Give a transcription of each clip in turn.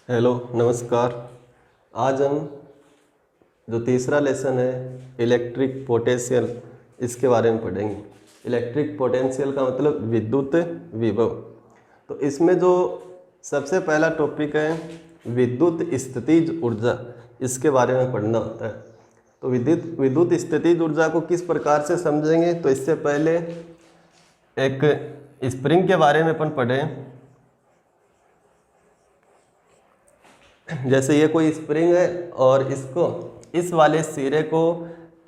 Hello नमस्कार। आज हम जो तीसरा लेसन है इलेक्ट्रिक पोटेंशियल, इसके बारे में पढ़ेंगे। इलेक्ट्रिक पोटेंशियल का मतलब विद्युत विभव। तो इसमें जो सबसे पहला टॉपिक है विद्युत स्थितिज ऊर्जा, इसके बारे में पढ़ना होता है। तो विद्युत स्थितिज ऊर्जा को किस प्रकार से समझेंगे, तो इससे पहले एक स्प्रिंग के बारे में अपन पढ़ें। जैसे ये कोई स्प्रिंग है और इसको इस वाले सिरे को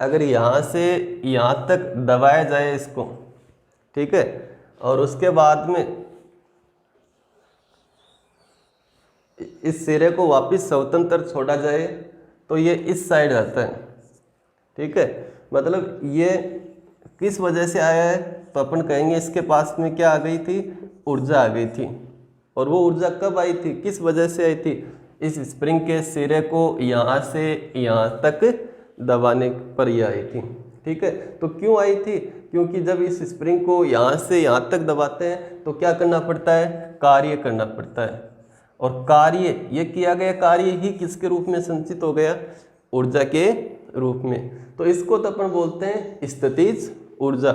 अगर यहाँ से यहाँ तक दबाया जाए इसको, ठीक है, और उसके बाद में इस सिरे को वापस स्वतंत्र छोड़ा जाए तो ये इस साइड आता है, ठीक है। मतलब ये किस वजह से आया है, तो अपन कहेंगे इसके पास में क्या आ गई थी, ऊर्जा आ गई थी। और वो ऊर्जा कब आई थी, किस वजह से आई थी, इस स्प्रिंग के सिरे को यहाँ से यहाँ तक दबाने पर यह आई थी, ठीक है। तो क्यों आई थी, क्योंकि जब इस स्प्रिंग को यहाँ से यहाँ तक दबाते हैं तो क्या करना पड़ता है, कार्य करना पड़ता है। और कार्य ये किया गया कार्य ही किसके रूप में संचित हो गया, ऊर्जा के रूप में। तो इसको तो अपन बोलते हैं स्थितिज ऊर्जा।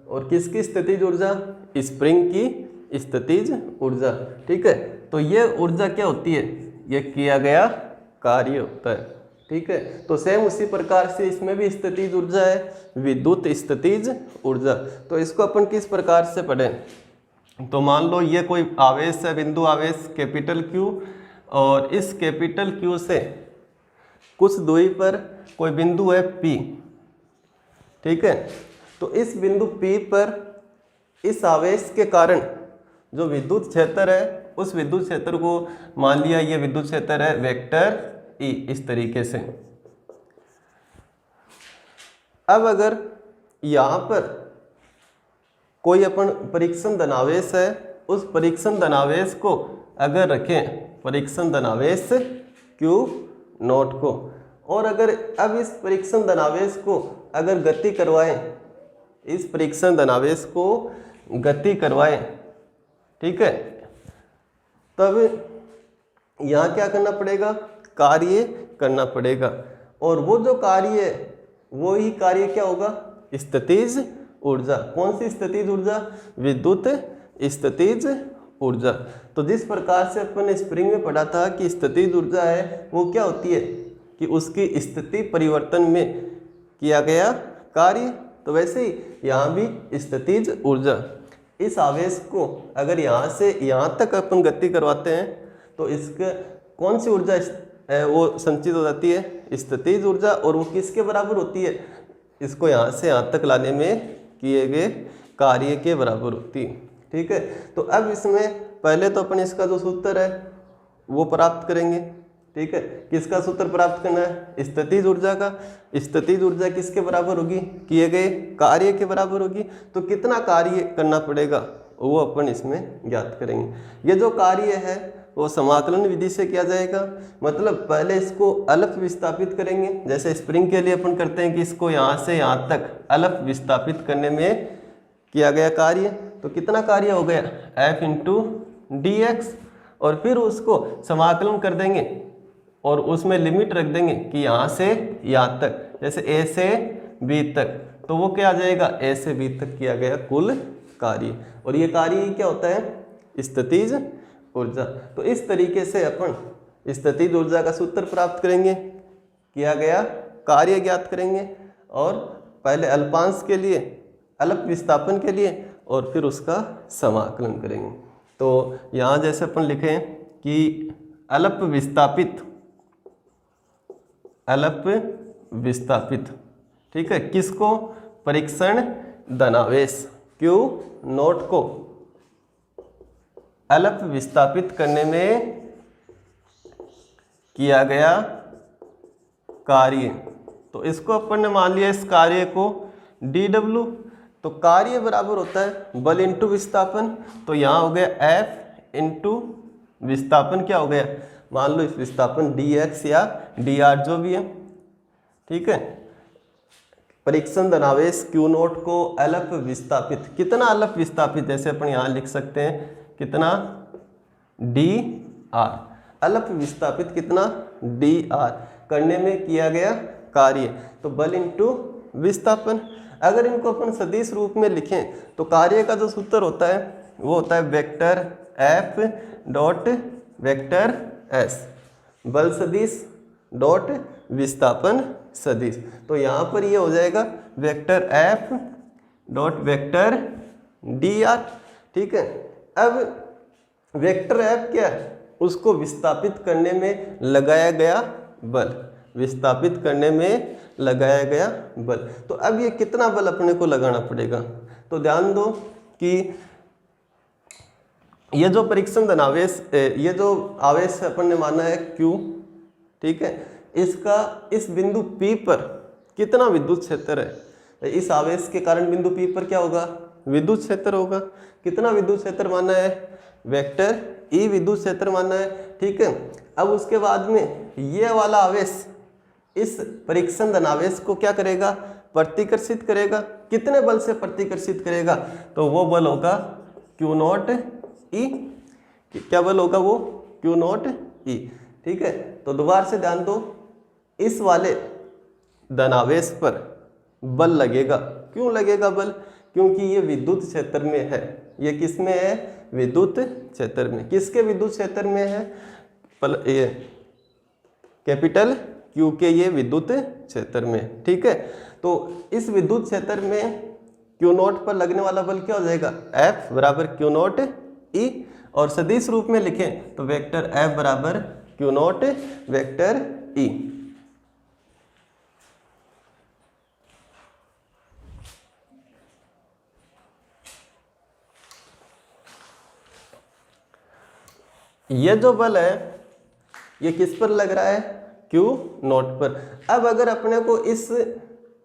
और किसकी स्थितिज ऊर्जा, स्प्रिंग की स्थितिज ऊर्जा, ठीक है। तो ये ऊर्जा क्या होती है, ये किया गया कार्य होता है, ठीक है। तो सेम उसी प्रकार से इसमें भी स्थितिज ऊर्जा है, विद्युत स्थितिज ऊर्जा। तो इसको अपन किस प्रकार से पढ़ें, तो मान लो ये कोई आवेश है, बिंदु आवेश कैपिटल Q, और इस कैपिटल Q से कुछ दूरी पर कोई बिंदु है P, ठीक है। तो इस बिंदु P पर इस आवेश के कारण जो विद्युत क्षेत्र है, उस विद्युत क्षेत्र को मान लिया ये विद्युत क्षेत्र है वेक्टर E, इस तरीके से। अब अगर यहाँ पर कोई अपन परीक्षण धनावेश है, उस परीक्षण धनावेश को अगर रखें, परीक्षण धनावेश Q नोट को, और अगर अब इस परीक्षण धनावेश को अगर गति करवाएं, इस परीक्षण धनावेश को गति करवाएं, ठीक है, तब यहाँ क्या करना पड़ेगा, कार्य करना पड़ेगा। और वो जो कार्य है वो ही कार्य क्या होगा, स्थितिज ऊर्जा। कौन सी स्थितिज ऊर्जा, विद्युत स्थितिज ऊर्जा। तो जिस प्रकार से अपन स्प्रिंग में पढ़ा था कि स्थितिज ऊर्जा है वो क्या होती है कि उसकी स्थिति परिवर्तन में किया गया कार्य, तो वैसे ही यहाँ भी स्थितिज ऊर्जा। इस आवेश को अगर यहाँ से यहाँ तक अपन गति करवाते हैं तो इसके कौन सी ऊर्जा वो संचित हो जाती है, स्थितिज ऊर्जा। और वो किसके बराबर होती है, इसको यहाँ से यहाँ तक लाने में किए गए कार्य के बराबर होती है, ठीक है। तो अब इसमें पहले तो अपन इसका जो सूत्र है वो प्राप्त करेंगे, ठीक है। किसका सूत्र प्राप्त करना है, स्थितिज ऊर्जा का। स्थितिज ऊर्जा किसके बराबर होगी, किए गए कार्य के बराबर होगी। तो कितना कार्य करना पड़ेगा वो अपन इसमें ज्ञात करेंगे। ये जो कार्य है वो समाकलन विधि से किया जाएगा। मतलब पहले इसको अलफ विस्थापित करेंगे, जैसे स्प्रिंग के लिए अपन करते हैं कि इसको यहाँ से यहाँ तक अलफ विस्थापित करने में किया गया कार्य। तो कितना कार्य हो गया, F इंटू डी एक्स, और फिर उसको समाकलन कर देंगे और उसमें लिमिट रख देंगे कि यहाँ से यहाँ तक, जैसे A से B तक, तो वो क्या आ जाएगा, A से B तक किया गया कुल कार्य। और ये कार्य क्या होता है, स्थितिज ऊर्जा। तो इस तरीके से अपन स्थितिज ऊर्जा का सूत्र प्राप्त करेंगे, किया गया कार्य ज्ञात करेंगे, और पहले अल्पांश के लिए अलप विस्थापन के लिए, और फिर उसका समाकलन करेंगे। तो यहाँ जैसे अपन लिखें कि अलप विस्थापित, ठीक है, किसको, परीक्षण धनावेश Q नोट को अलप विस्थापित करने में किया गया कार्य। तो इसको अपन ने मान लिया, इस कार्य को dW। तो कार्य बराबर होता है बल इंटू विस्थापन। तो यहाँ हो गया F इंटू विस्थापन क्या हो गया, मान लो इस विस्थापन dx या dr जो भी है, ठीक है। परीक्षण धनावेश Q नोट को अलप विस्थापित, कितना अलप विस्थापित, जैसे अपन यहाँ लिख सकते हैं कितना, dr। अल्प विस्थापित कितना dr करने में किया गया कार्य, तो बल इंटू विस्थापन। अगर इनको अपन सदिश रूप में लिखें तो कार्य का जो सूत्र होता है वो होता है vector F dot vector S, बल सदिश डॉट विस्थापन सदिश। तो यहाँ पर ये हो जाएगा vector F dot vector dr। ठीक है, अब वेक्टर F क्या है, उसको विस्थापित करने में लगाया गया बल, विस्थापित करने में लगाया गया बल। तो अब ये कितना बल अपने को लगाना पड़ेगा, तो ध्यान दो कि ये जो परीक्षण धनावेश, ये जो आवेश अपन ने माना है Q, ठीक है, इसका इस बिंदु P पर कितना विद्युत क्षेत्र है। इस आवेश के कारण बिंदु P पर क्या होगा, विद्युत क्षेत्र होगा। कितना विद्युत क्षेत्र माना है, वेक्टर E विद्युत क्षेत्र माना है। ठीक है, अब उसके बाद में ये वाला आवेश इस परीक्षण धनावेश को क्या करेगा, प्रतिकर्षित करेगा। कितने बल से प्रतिकर्षित करेगा, तो वो बल होगा Q नॉट E। क्या बल होगा वो, Q नॉट E। ठीक है, तो दोबारा से ध्यान दो, इस वाले धनावेश पर बल लगेगा। क्यों लगेगा बल, क्योंकि ये विद्युत क्षेत्र में है। ये किस में है, विद्युत क्षेत्र में। किसके विद्युत क्षेत्र में है, ये कैपिटल Q के ये विद्युत क्षेत्र में। ठीक है, तो इस विद्युत क्षेत्र में Q नॉट पर लगने वाला बल क्या हो जाएगा, F बराबर Q नॉट E। और सदिश रूप में लिखें तो वेक्टर F बराबर Q नॉट वेक्टर E। ये जो बल है ये किस पर लग रहा है, Q नॉट पर। अब अगर अपने को इस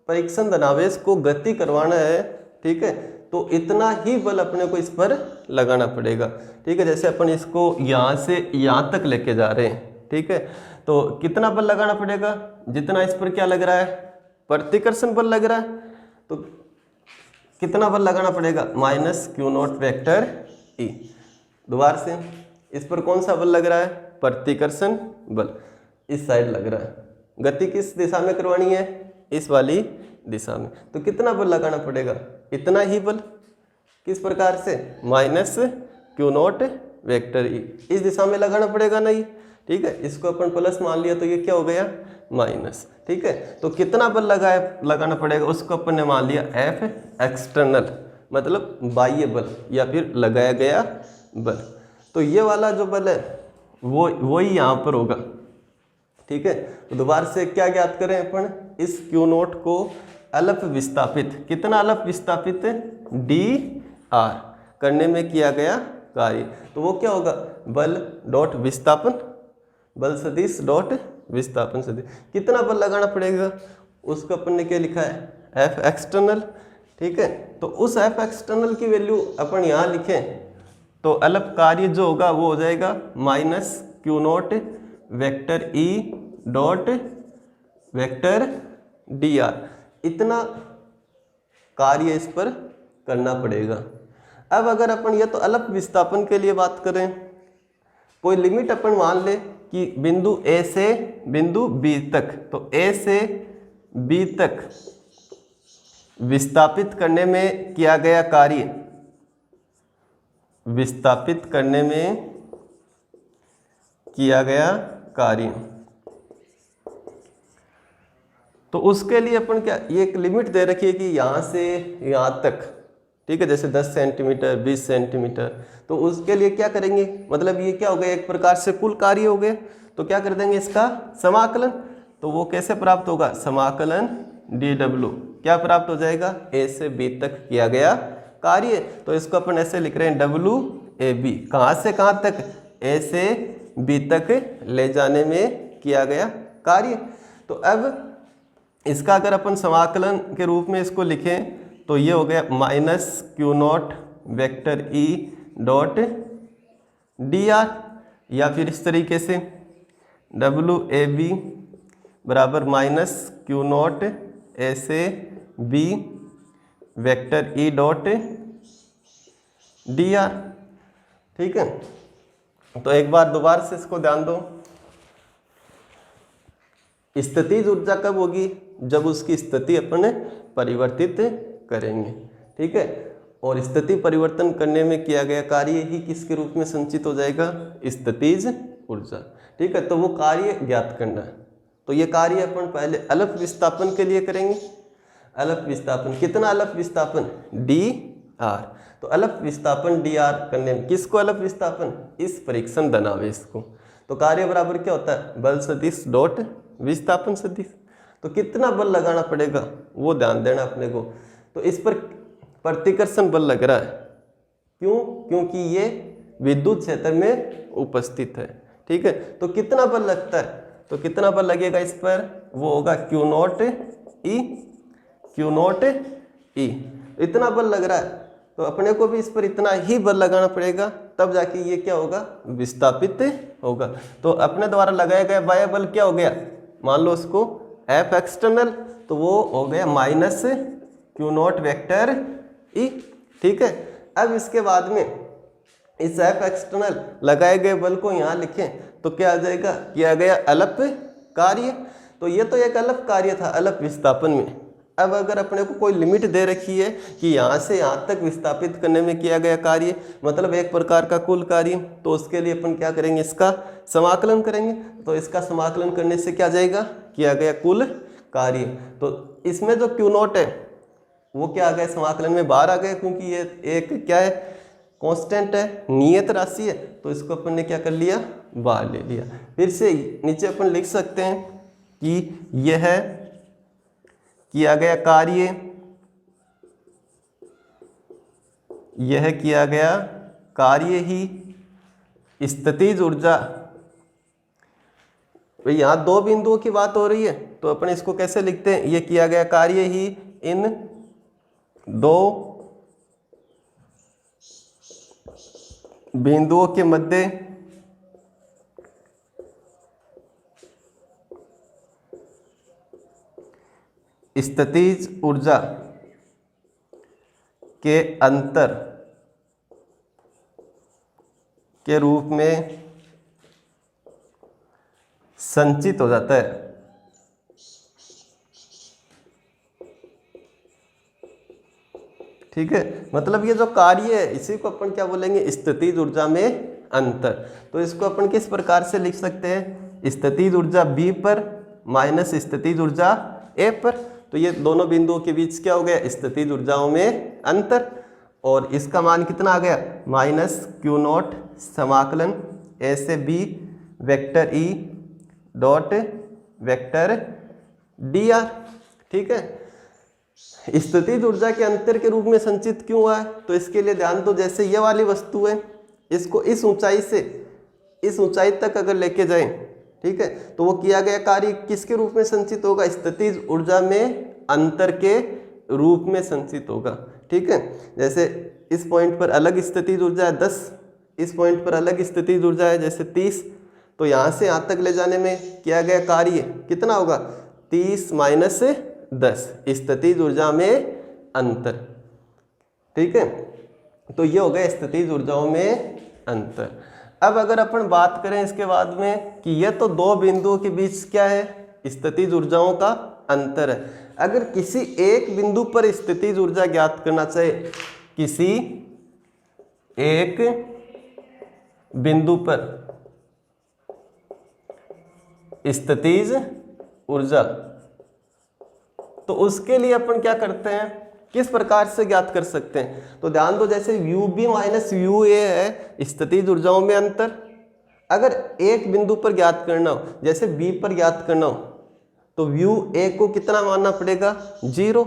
परीक्षण धनावेश को गति करवाना है, ठीक है, तो इतना ही बल अपने को इस पर लगाना पड़ेगा। ठीक है, जैसे अपन इसको यहाँ से यहाँ तक लेके जा रहे हैं, ठीक है, तो कितना बल लगाना पड़ेगा, जितना इस पर क्या लग रहा है, प्रतिकर्षण बल लग रहा है, तो कितना बल लगाना पड़ेगा, minus Q not vector E। दोबारा से इस पर कौन सा बल लग रहा है, प्रतिकर्षण बल, इस साइड लग रहा है। गति किस दिशा में करवानी है, इस वाली दिशा में, तो कितना बल लगाना पड़ेगा, इतना ही बल। किस प्रकार से, minus Q not vector E, इस दिशा में लगाना पड़ेगा नहीं। ठीक है, इसको अपन प्लस मान लिया तो ये क्या हो गया, माइनस। ठीक है, तो कितना बल लगाना पड़ेगा, उसको अपन ने मान लिया F एक्सटर्नल, मतलब बाह्य बल या फिर लगाया गया बल। तो ये वाला जो बल है वो ही यहाँ पर होगा। ठीक है, तो दोबारा से क्या ज्ञात करें अपन, इस Q नॉट को अल्प विस्थापित, कितना अल्प विस्थापित, dr करने में किया गया कार्य, तो वो क्या होगा, बल डॉट विस्थापन, बल सदिश डॉट विस्थापन सदिश। कितना बल लगाना पड़ेगा, उसको अपन ने क्या लिखा है, F एक्सटर्नल। ठीक है, तो उस F एक्सटर्नल की वैल्यू अपन यहाँ लिखें तो अल्प कार्य जो होगा वो हो जाएगा minus Q not vector E dot vector dr। इतना कार्य इस पर करना पड़ेगा। अब अगर अपन ये तो अल्प विस्थापन के लिए बात करें, कोई लिमिट अपन मान ले कि बिंदु A से बिंदु B तक, तो A से B तक विस्थापित करने में किया गया कार्य, विस्थापित करने में किया गया कार्य, तो उसके लिए अपन क्या, ये एक लिमिट दे रखी है कि यहाँ से यहाँ तक, ठीक है, जैसे 10 सेंटीमीटर 20 सेंटीमीटर, तो उसके लिए क्या करेंगे, मतलब ये क्या हो गया, एक प्रकार से कुल कार्य हो गए, तो क्या कर देंगे इसका समाकलन। तो वो कैसे प्राप्त होगा, समाकलन dw क्या प्राप्त हो जाएगा, A से B तक किया गया कार्य। तो इसको अपन ऐसे लिख रहे हैं WAB, कहाँ से कहाँ तक, A से B तक ले जाने में किया गया कार्य। तो अब इसका अगर अपन समाकलन के रूप में इसको लिखें तो ये हो गया minus Q not vector E dot dr, या फिर इस तरीके से WAB बराबर माइनस Q नॉट A से B vector E dot dr। ठीक है, तो एक बार दोबारा से इसको ध्यान दो। स्थितिज ऊर्जा कब होगी? जब उसकी स्थिति अपन परिवर्तित करेंगे, ठीक है। और स्थिति परिवर्तन करने में किया गया कार्य ही किसके रूप में संचित हो जाएगा? स्थितिज ऊर्जा, ठीक है। तो वो कार्य ज्ञात करना है। तो ये कार्य अपन पहले अलफ विस्थापन के लिए करेंगे। अलफ विस्थापन, कितना अलफ विस्थापन? dr। तो अलफ विस्थापन dr करने में किसको अलफ विस्थापन? इस परीक्षण धनावेश को। तो कार्य बराबर क्या होता है? बल सदिश डॉट विस्थापन सदिश। तो कितना बल लगाना पड़ेगा वो ध्यान देना अपने को। तो इस पर प्रतिकर्षण बल लग रहा है। क्यों? क्योंकि ये विद्युत क्षेत्र में उपस्थित है, ठीक है। तो कितना बल लगता है? तो कितना बल लगेगा इस पर? वो होगा Q naught E, Q naught E. इतना बल लग रहा है तो अपने को भी इस पर इतना ही बल लगाना पड़ेगा, तब जाके ये क्या होगा? विस्थापित होगा। तो अपने द्वारा लगाया गया बाह्य बल क्या हो गया? मान लो उसको F एक्सटर्नल, तो वो हो गया minus Q not vector E, ठीक है। अब इसके बाद में इस F एक्सटर्नल लगाए गए बल को यहाँ लिखें तो क्या आ जाएगा? किया गया अलप कार्य। तो ये तो एक अलप कार्य था अलप विस्थापन में। अब अगर अपने को कोई लिमिट दे रखी है कि यहाँ से यहाँ तक विस्थापित करने में किया गया कार्य मतलब एक प्रकार का कुल कार्य, तो उसके लिए अपन क्या करेंगे? इसका समाकलन करेंगे। तो इसका समाकलन करने से क्या जाएगा? किया गया कुल कार्य। तो इसमें जो Q नॉट है वो क्या आ गया? समाकलन में बाहर आ गया, क्योंकि ये एक क्या है? कांस्टेंट है, नियत राशि है। तो इसको अपन ने क्या कर लिया? बाहर ले लिया। फिर से नीचे अपन लिख सकते हैं कि यह किया गया कार्य, यह किया गया कार्य ही स्थितिज ऊर्जा। तो यहाँ दो बिंदुओं की बात हो रही है तो अपन इसको कैसे लिखते हैं? ये किया गया कार्य ही इन दो बिंदुओं के मध्य स्थितिज ऊर्जा के अंतर के रूप में संचित हो जाता है। ठीक है, मतलब ये जो कार्य है इसी को अपन क्या बोलेंगे? स्थितिज ऊर्जा में अंतर। तो इसको अपन किस प्रकार से लिख सकते हैं? स्थितिज ऊर्जा B पर माइनस स्थितिज ऊर्जा A पर। तो ये दोनों बिंदुओं के बीच क्या हो गया? स्थितिज ऊर्जाओं में अंतर। और इसका मान कितना आ गया? माइनस Q नॉट समाकलन A से B vector E dot vector dr, ठीक है। स्थितिज ऊर्जा के अंतर के रूप में संचित क्यों हुआ है? तो इसके लिए ध्यान दो, जैसे ये वाली वस्तु है, इसको इस ऊंचाई से इस ऊंचाई तक अगर लेके जाएं, ठीक है, तो वो किया गया कार्य किसके रूप में संचित होगा? स्थितिज ऊर्जा में अंतर के रूप में संचित होगा, ठीक है। जैसे इस पॉइंट पर अलग स्थितिज ऊर्जा है 10, इस पॉइंट पर अलग स्थितिज ऊर्जा है जैसे 30, तो यहाँ से यहाँ तक ले जाने में किया गया कार्य कितना होगा? 30 माइनस 10 स्थितिज ऊर्जा में अंतर, ठीक है। तो ये हो गया स्थितिज ऊर्जाओं में अंतर। अब अगर अपन बात करें इसके बाद में कि यह तो दो बिंदुओं के बीच क्या है? स्थितिज ऊर्जाओं का अंतर है। अगर किसी एक बिंदु पर स्थितिज ऊर्जा ज्ञात करना चाहे, किसी एक बिंदु पर स्थितिज ऊर्जा, तो उसके लिए अपन क्या करते हैं? किस प्रकार से ज्ञात कर सकते हैं? तो ध्यान दो, जैसे UB माइनस UA है स्थितिज ऊर्जाओं में अंतर। अगर एक बिंदु पर ज्ञात करना हो, जैसे B पर ज्ञात करना हो, तो UA को कितना मानना पड़ेगा? 0।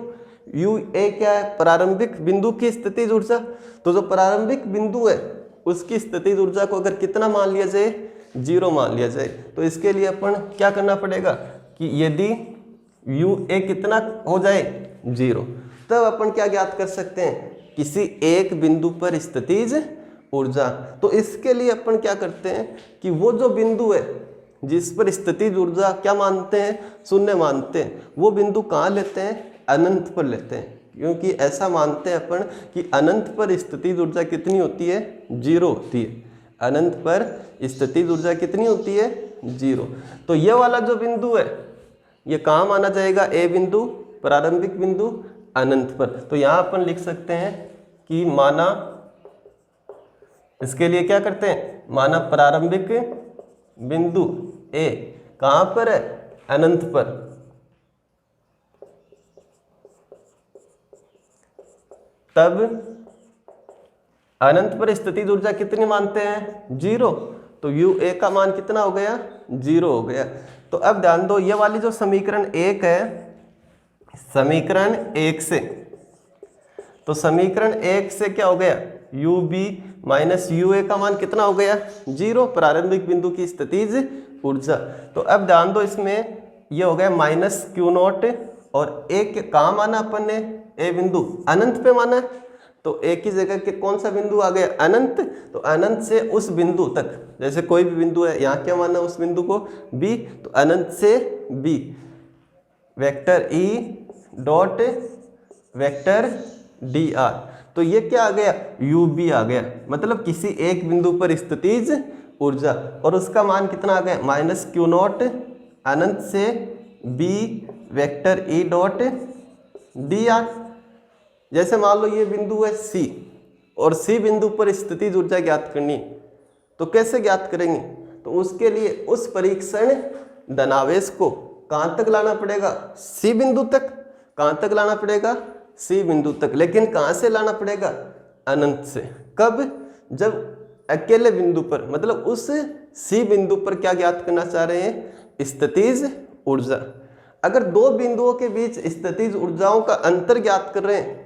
UA क्या है? प्रारंभिक बिंदु की स्थितिज ऊर्जा। तो जो प्रारंभिक बिंदु है उसकी स्थितिज ऊर्जा को अगर कितना मान लिया जाए? 0 मान लिया जाए। तो इसके लिए अपन क्या करना पड़ेगा कि यदि UA कितना हो जाए? 0, तब अपन क्या ज्ञात कर सकते हैं? किसी एक बिंदु पर स्थितिज ऊर्जा। तो इसके लिए अपन क्या करते हैं कि वो जो बिंदु है जिस पर स्थितिज ऊर्जा क्या मानते हैं? 0 मानते हैं, वो बिंदु कहाँ लेते हैं? अनंत पर लेते हैं, क्योंकि ऐसा मानते हैं अपन कि अनंत पर स्थितिज ऊर्जा कितनी होती है? 0 होती है। अनंत पर स्थितिज ऊर्जा कितनी होती है? 0। तो ये वाला जो बिंदु है ये कहाँ माना जाएगा? ए बिंदु, प्रारंभिक बिंदु अनंत पर। तो यहाँ अपन लिख सकते हैं कि माना, इसके लिए क्या करते हैं, माना प्रारंभिक बिंदु ए कहाँ पर है? अनंत पर। तब अनंत पर स्थितिज ऊर्जा कितनी मानते हैं? 0। तो यू ए का मान कितना हो गया? 0 हो गया। तो अब ध्यान दो, ये वाली जो समीकरण 1 है, समीकरण 1 से, तो समीकरण 1 से क्या हो गया? You B minus U A का मान कितना हो गया? 0, प्रारंभिक बिंदु की स्थितिज ऊर्जा। तो अब ध्यान दो, इसमें ये हो गया माइनस क्यू नॉट, और एक कहाँ माना अपन ने? ए बिंदु अनंत पे माना है। तो ए की जगह के कौन सा बिंदु आ गया? अनंत। तो अनंत से उस बिंदु तक, जैसे कोई भी बिंदु है, यहाँ क्या माना उस बिंदु को? बी। तो अनंत से B, vector E dot vector D R. तो ये क्या आ गया? यू बी आ गया, मतलब किसी एक बिंदु पर स्थितिज ऊर्जा, और उसका मान कितना आ गया? माइनस क्यू नॉट अनंत से B vector E dot D R. जैसे मान लो ये बिंदु है सी, और सी बिंदु पर स्थितिज ऊर्जा ज्ञात करनी, तो कैसे ज्ञात करेंगे? तो उसके लिए उस परीक्षण धनावेश को कहाँ तक लाना पड़ेगा? सी बिंदु तक। कहाँ तक लाना पड़ेगा? सी बिंदु तक। लेकिन कहाँ से लाना पड़ेगा? अनंत से। कब? जब अकेले बिंदु पर, मतलब उस सी बिंदु पर क्या ज्ञात करना चाह रहे हैं? स्थितिज ऊर्जा। अगर दो बिंदुओं के बीच स्थितिज ऊर्जाओं का अंतर ज्ञात कर रहे हैं,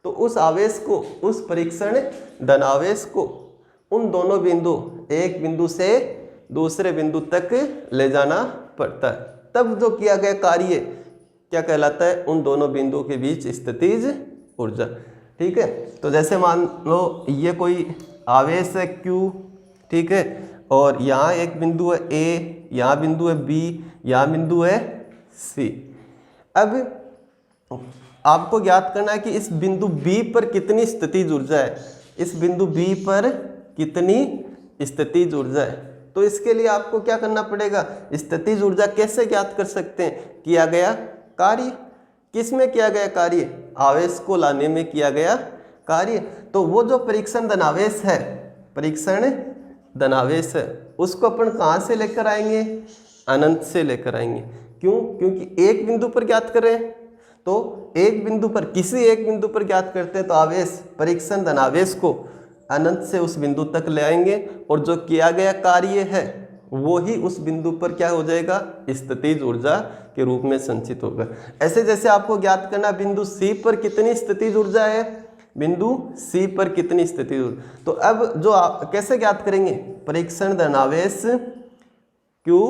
तो उस आवेश को, उस परीक्षण धनावेश को उन दोनों बिंदु, एक बिंदु से दूसरे बिंदु तक ले जाना पड़ता है। तब जो किया गया कार्य क्या कहलाता है? उन दोनों बिंदुओं के बीच स्थितिज ऊर्जा। ठीक है। तो जैसे मान लो ये कोई आवेश है Q, ठीक है, और यहाँ एक बिंदु है A, यहाँ बिंदु है B, यहाँ बिंदु है C। अब आपको ज्ञात करना है कि इस बिंदु B पर कितनी स्थितिज ऊर्जा है, इस बिंदु B पर कितनी स्थितिज ऊर्जा है। तो इसके लिए आपको क्या करना पड़ेगा? स्थितिज ऊर्जा कैसे ज्ञात कर सकते हैं? किया गया कार्य। किस में किया गया कार्य? आवेश को लाने में किया गया कार्य। तो वो जो परीक्षण धनावेश है, परीक्षण धनावेश है, उसको अपन कहाँ से लेकर आएंगे? अनंत से लेकर आएंगे। क्यों? क्योंकि एक बिंदु पर ज्ञात कर रहे हैं, तो एक बिंदु पर, किसी एक बिंदु पर ज्ञात करते हैं, तो आवेश, परीक्षण धनावेश को अनंत से उस बिंदु तक ले आएंगे, और जो किया गया कार्य है वो ही उस बिंदु पर क्या हो जाएगा? स्थितिज ऊर्जा के रूप में संचित होगा। ऐसे जैसे आपको ज्ञात करना बिंदु सी पर कितनी स्थितिज ऊर्जा है, बिंदु सी पर कितनी स्थितिज ऊर्जा। तो अब जो आप कैसे ज्ञात करेंगे? परीक्षण धनावेश Q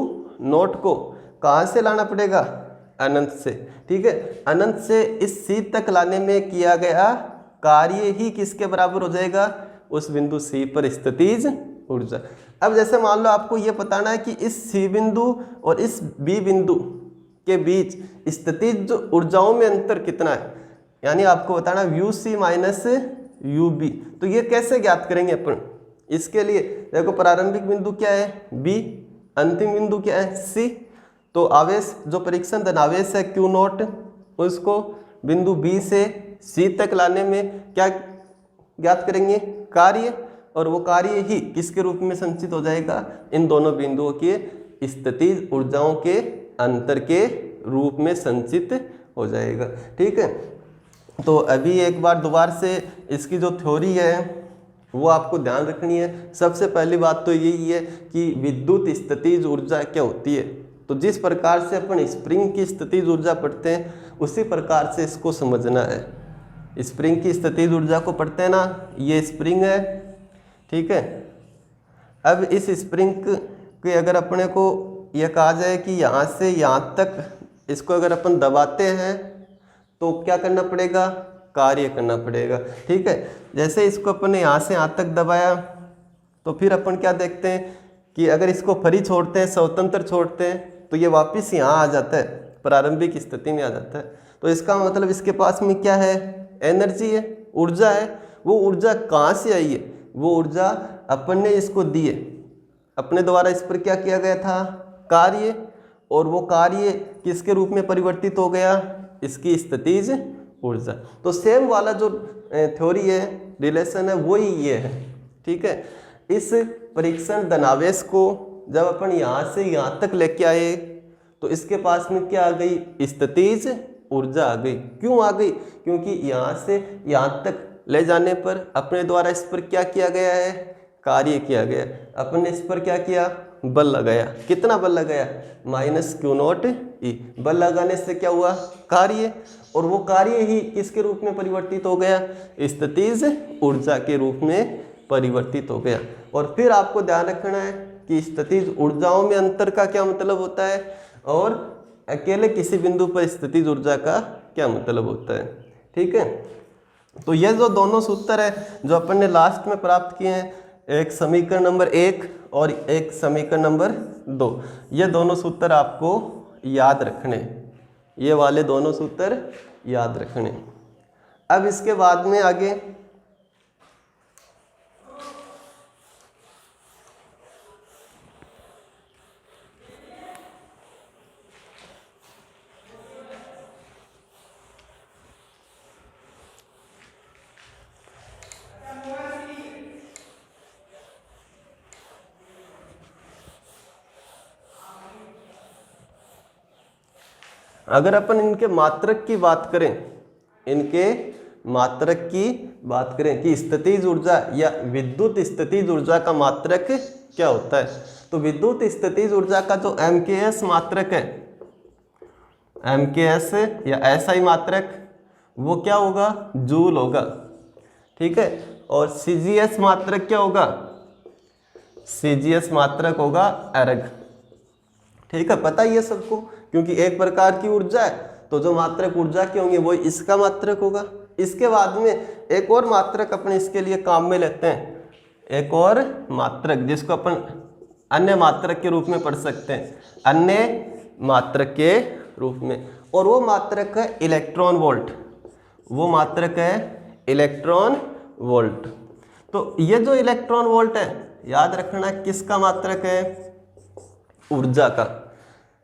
नोट को कहाँ से लाना पड़ेगा? अनंत से। ठीक है। अनंत से इस सी तक लाने में किया गया कार्य ही किसके बराबर हो जाएगा? उस बिंदु सी पर स्थितिज ऊर्जा। अब जैसे मान लो आपको ये बताना है कि इस सी बिंदु और इस बी बिंदु के बीच स्थितिज ऊर्जाओं में अंतर कितना है, यानी आपको बताना U C minus U B. तो ये कैसे ज्ञात करेंगे अपन? इसके लिए देखो, प्रारंभिक बिंदु क्या है? बी, अंतिम बिंदु क्या है? सी। तो आवेश, जो परीक्षण धनावेश है Q नोट, उसको बिंदु बी से सी तक लाने में क्या ज्ञात करेंगे? कार्य। और वो कार्य ही किसके रूप में संचित हो जाएगा? इन दोनों बिंदुओं के स्थितिज ऊर्जाओं के अंतर के रूप में संचित हो जाएगा। ठीक है। तो अभी एक बार दोबारा से इसकी जो थ्योरी है वो आपको ध्यान रखनी है। सबसे पहली बात तो यही है कि विद्युत स्थितिज ऊर्जा क्या होती है। तो जिस प्रकार से अपन स्प्रिंग की स्थितिज ऊर्जा पढ़ते हैं, उसी प्रकार से इसको समझना है। स्प्रिंग की स्थितिज ऊर्जा को पढ़ते हैं ना, ये स्प्रिंग है, ठीक है। अब इस स्प्रिंग के अगर अपने को यह कहा जाए कि यहाँ से यहाँ तक इसको अगर अपन दबाते हैं तो क्या करना पड़ेगा? कार्य करना पड़ेगा। ठीक है। जैसे इसको अपन ने यहाँ से यहाँ तक दबाया, तो फिर अपन क्या देखते हैं कि अगर इसको फ्री छोड़ते हैं, स्वतंत्र छोड़ते हैं, तो ये वापस यहाँ आ जाता है, प्रारंभिक स्थिति में आ जाता है। तो इसका मतलब इसके पास में क्या है? एनर्जी है, ऊर्जा है। वो ऊर्जा कहाँ से आई है? वो ऊर्जा अपन ने इसको दिए, अपने द्वारा इस पर क्या किया गया था, कार्य, और वो कार्य किसके रूप में परिवर्तित हो गया, इसकी स्थितिज ऊर्जा। तो सेम वाला जो थ्योरी है, रिलेशन है, वही ये है। ठीक है, इस परीक्षण धनावेश को जब अपन यहाँ से यहाँ तक लेके आए तो इसके पास में क्या आ गई, स्थितिज ऊर्जा आ गई। क्यों आ गई, क्योंकि यहाँ से यहाँ तक ले जाने पर अपने द्वारा इस पर क्या किया गया है, कार्य किया गया। अपन ने इस पर क्या किया, बल लगाया। कितना बल लगाया, -Q0E। बल लगाने से क्या हुआ, कार्य, और वो कार्य ही किसके रूप में परिवर्तित हो गया, स्थितिज ऊर्जा के रूप में परिवर्तित हो गया। और फिर आपको ध्यान रखना है कि स्थितिज ऊर्जाओं में अंतर का क्या मतलब होता है, और अकेले किसी बिंदु पर स्थितिज ऊर्जा का क्या मतलब होता है। ठीक है, तो ये जो दोनों सूत्र है जो अपन ने लास्ट में प्राप्त किए हैं, एक समीकरण नंबर 1 और एक समीकरण नंबर 2, ये दोनों सूत्र आपको याद रखने, ये वाले दोनों सूत्र याद रखने। अब इसके बाद में आगे अगर अपन इनके मात्रक की बात करें, इनके मात्रक की बात करें कि स्थितिज ऊर्जा या विद्युत स्थितिज ऊर्जा का मात्रक क्या होता है, तो विद्युत स्थितिज ऊर्जा का जो MKS मात्रक है, MKS या SI मात्रक, वो क्या होगा, जूल होगा। ठीक है, और CGS मात्रक क्या होगा, CGS मात्रक होगा एर्ग। ठीक है, पता ही है सबको, क्योंकि एक प्रकार की ऊर्जा है तो जो मात्रक ऊर्जा के होंगे वो इसका मात्रक होगा। इसके बाद में एक और मात्रक अपने इसके लिए काम में लेते हैं, एक और मात्रक जिसको अपन अन्य मात्रक के रूप में पढ़ सकते हैं, अन्य मात्रक के रूप में, और वो मात्रक है इलेक्ट्रॉन वोल्ट। वो मात्रक है इलेक्ट्रॉन वोल्ट। तो ये जो इलेक्ट्रॉन वोल्ट है, याद रखना किसका मात्रक है, ऊर्जा का।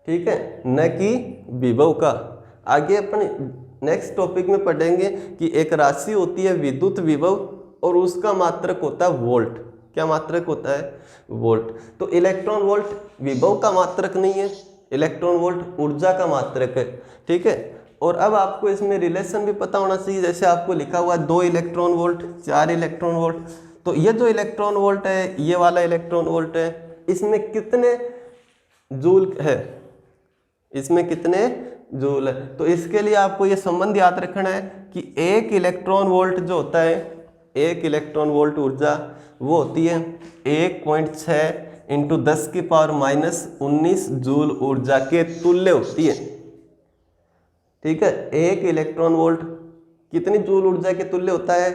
ठीक है, न कि विभव का। आगे अपन नेक्स्ट टॉपिक में पढ़ेंगे कि एक राशि होती है विद्युत विभव और उसका मात्रक होता है वोल्ट। क्या मात्रक होता है, वोल्ट। तो इलेक्ट्रॉन वोल्ट विभव का मात्रक नहीं है, इलेक्ट्रॉन वोल्ट ऊर्जा का मात्रक है। ठीक है, और अब आपको इसमें रिलेशन भी पता होना चाहिए। जैसे आपको लिखा हुआ 2 इलेक्ट्रॉन वोल्ट, 4 इलेक्ट्रॉन वोल्ट, तो ये जो इलेक्ट्रॉन वोल्ट है, ये वाला इलेक्ट्रॉन वोल्ट है, इसमें कितने जूल है, इसमें कितने जूल है। तो इसके लिए आपको ये संबंध याद रखना है कि 1 इलेक्ट्रॉन वोल्ट जो होता है, 1 इलेक्ट्रॉन वोल्ट ऊर्जा वो होती है 1.6 × 10⁻⁻19 जूल ऊर्जा के तुल्य होती है। ठीक है, 1 इलेक्ट्रॉन वोल्ट कितनी जूल ऊर्जा के तुल्य होता है,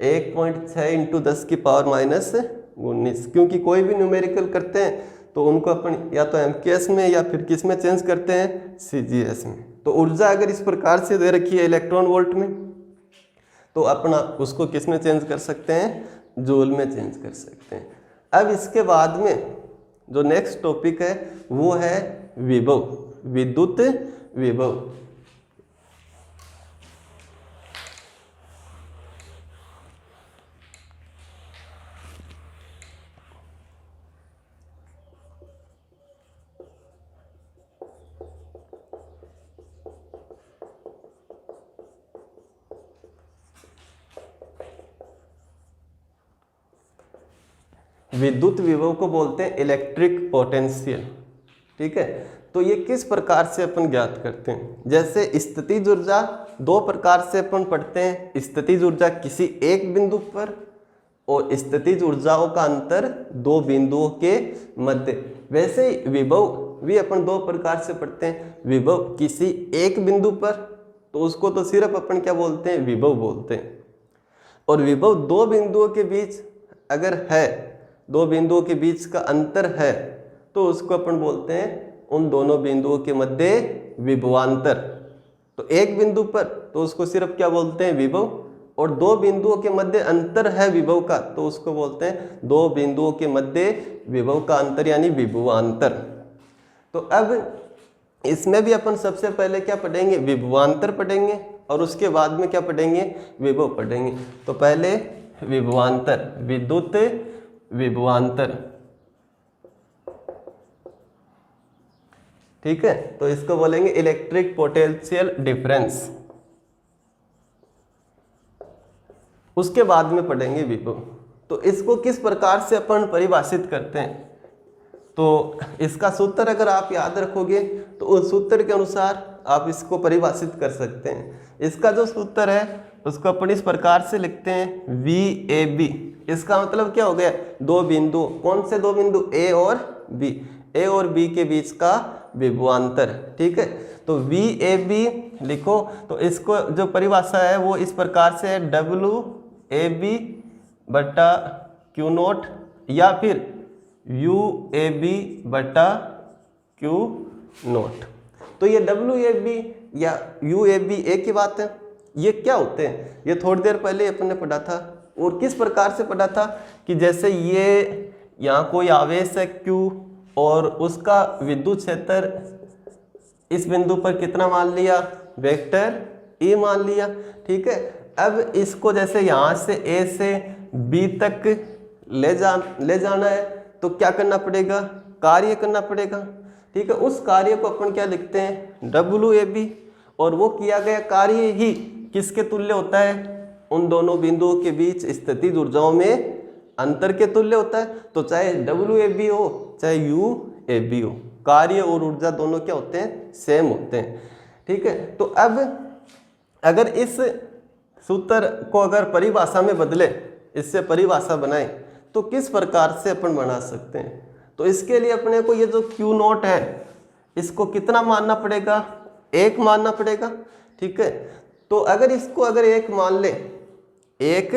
1.6 × 10⁻⁻19। क्योंकि कोई भी न्यूमेरिकल करते हैं तो उनको अपन या तो MKS में या फिर किस में चेंज करते हैं, CGS में। तो ऊर्जा अगर इस प्रकार से दे रखी है इलेक्ट्रॉन वोल्ट में, तो अपना उसको किस में चेंज कर सकते हैं, जूल में चेंज कर सकते हैं। अब इसके बाद में जो नेक्स्ट टॉपिक है वो है विभव, विद्युत विभव। विद्युत विभव को बोलते हैं इलेक्ट्रिक पोटेंशियल। ठीक है, तो ये किस प्रकार से अपन ज्ञात करते हैं। जैसे स्थितिज ऊर्जा 2 प्रकार से अपन पढ़ते हैं, स्थितिज ऊर्जा किसी एक बिंदु पर और स्थितिज ऊर्जाओं का अंतर 2 बिंदुओं के मध्य। वैसे विभव भी अपन 2 प्रकार से पढ़ते हैं, विभव किसी एक बिंदु पर, तो उसको तो सिर्फ अपन क्या बोलते हैं, विभव बोलते हैं। और विभव 2 बिंदुओं के बीच अगर है, 2 बिंदुओं के बीच का अंतर है, तो उसको अपन बोलते हैं उन दोनों बिंदुओं के मध्य विभवांतर। तो एक बिंदु पर तो उसको सिर्फ क्या बोलते हैं, विभव, और दो बिंदुओं के मध्य अंतर है विभव का, तो उसको बोलते हैं दो बिंदुओं के मध्य विभव का अंतर यानी विभवांतर। तो अब इसमें भी अपन सबसे पहले क्या पढ़ेंगे, विभवांतर पढ़ेंगे और उसके बाद में क्या पढ़ेंगे, विभव पढ़ेंगे। तो पहले विभवांतर, विद्युत विभवांतर, ठीक है। तो इसको बोलेंगे इलेक्ट्रिक पोटेंशियल डिफरेंस। उसके बाद में पढ़ेंगे विभव। तो इसको किस प्रकार से अपन परिभाषित करते हैं, तो इसका सूत्र अगर आप याद रखोगे तो उस सूत्र के अनुसार आप इसको परिभाषित कर सकते हैं। इसका जो सूत्र है उसको अपन इस प्रकार से लिखते हैं VAB। इसका मतलब क्या हो गया, दो बिंदु, कौन से दो बिंदु, A और B, A और B के बीच का विभवांतर, ठीक है। तो VAB लिखो, तो इसको जो परिभाषा है वो इस प्रकार से है WAB बटा Q0 या फिर UAB बटा Q0। तो ये WAB या UAB एक ही बात है। ये क्या होते हैं, ये थोड़ी देर पहले अपन ने पढ़ा था। और किस प्रकार से पढ़ा था कि जैसे ये यहाँ कोई आवेश है Q और उसका विद्युत क्षेत्र इस बिंदु पर कितना मान लिया, वेक्टर E मान लिया, ठीक है। अब इसको जैसे यहाँ से A से B तक ले जाना है तो क्या करना पड़ेगा, कार्य करना पड़ेगा, ठीक है। उस कार्य को अपन क्या लिखते हैं, WAB। और वो किया गया कार्य ही किसके तुल्य होता है, उन दोनों बिंदुओं के बीच स्थितिज ऊर्जाओं में अंतर के तुल्य होता है। तो चाहे WAB हो चाहे UAB हो, कार्य और ऊर्जा दोनों क्या होते हैं, सेम होते हैं, ठीक है। तो अब अगर इस सूत्र को अगर परिभाषा में बदले, इससे परिभाषा बनाएं तो किस प्रकार से अपन बना सकते हैं। तो इसके लिए अपने को ये जो Q0 है इसको कितना मानना पड़ेगा, 1 मानना पड़ेगा, ठीक है। तो अगर इसको अगर 1 मान ले, 1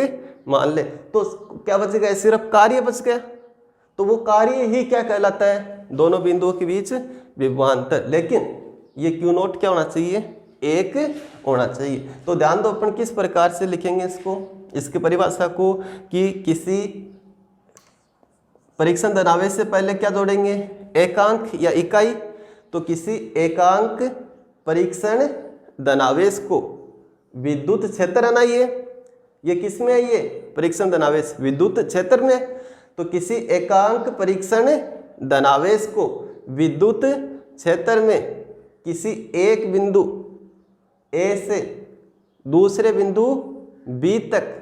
मान ले तो क्या बचेगा, सिर्फ कार्य बच गया। तो वो कार्य ही क्या कहलाता है, दोनों बिंदुओं के बीच विभवांतर। लेकिन ये Q0 क्या होना चाहिए, 1 होना चाहिए। तो ध्यान दो अपन किस प्रकार से लिखेंगे इसको, इसकी परिभाषा को, कि किसी परीक्षण धनावेश से पहले क्या जोड़ेंगे, एकांक या इकाई। तो किसी एकांक परीक्षण धनावेश को विद्युत क्षेत्र है ना, ये किस में है, ये परीक्षण धनावेश विद्युत क्षेत्र में। तो किसी एकांक परीक्षण धनावेश को विद्युत क्षेत्र में किसी एक बिंदु A से दूसरे बिंदु B तक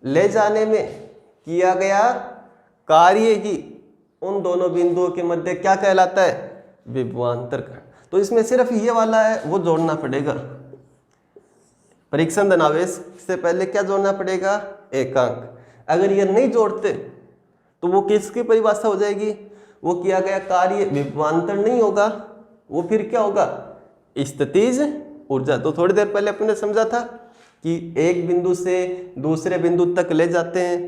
ले जाने में किया गया कार्य ही उन दोनों बिंदुओं के मध्य क्या कहलाता है, विभवांतर। तो इसमें सिर्फ ये वाला है वो जोड़ना पड़ेगा, परीक्षण धनावेश से पहले क्या जोड़ना पड़ेगा, एकांक। अगर ये नहीं जोड़ते तो वो किसकी परिभाषा हो जाएगी, वो किया गया कार्य विभवांतर नहीं होगा, वो फिर क्या होगा, स्थितिज ऊर्जा। तो थोड़ी देर पहले अपने समझा था कि एक बिंदु से दूसरे बिंदु तक ले जाते हैं,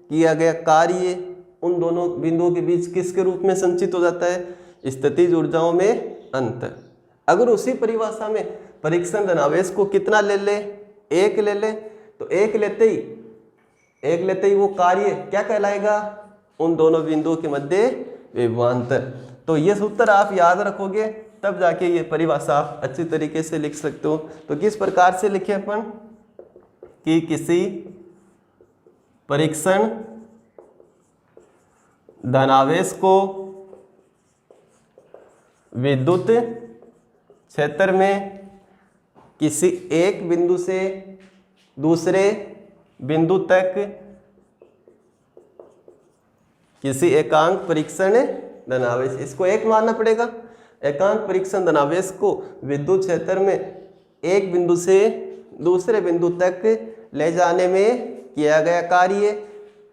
किया गया कार्य उन दोनों बिंदुओं के बीच किसके रूप में संचित हो जाता है, स्थितिज ऊर्जाओं में अंतर। अगर उसी परिभाषा में परीक्षण धनावेश को कितना ले ले, 1 ले ले, तो 1 लेते ही वो कार्य क्या कहलाएगा, उन दोनों बिंदुओं के मध्य विभवांतर। तो ये सूत्र आप याद रखोगे तब जाके ये परिभाषा आप अच्छी तरीके से लिख सकते हो। तो किस प्रकार से लिखे अपन, कि किसी परीक्षण धनावेश को विद्युत क्षेत्र में किसी एक बिंदु से दूसरे बिंदु तक किसी एकांक परीक्षण धनावेश, इसको 1 मानना पड़ेगा। एकांक परीक्षण धनावेश को विद्युत क्षेत्र में एक बिंदु से दूसरे बिंदु तक ले जाने में किया गया कार्य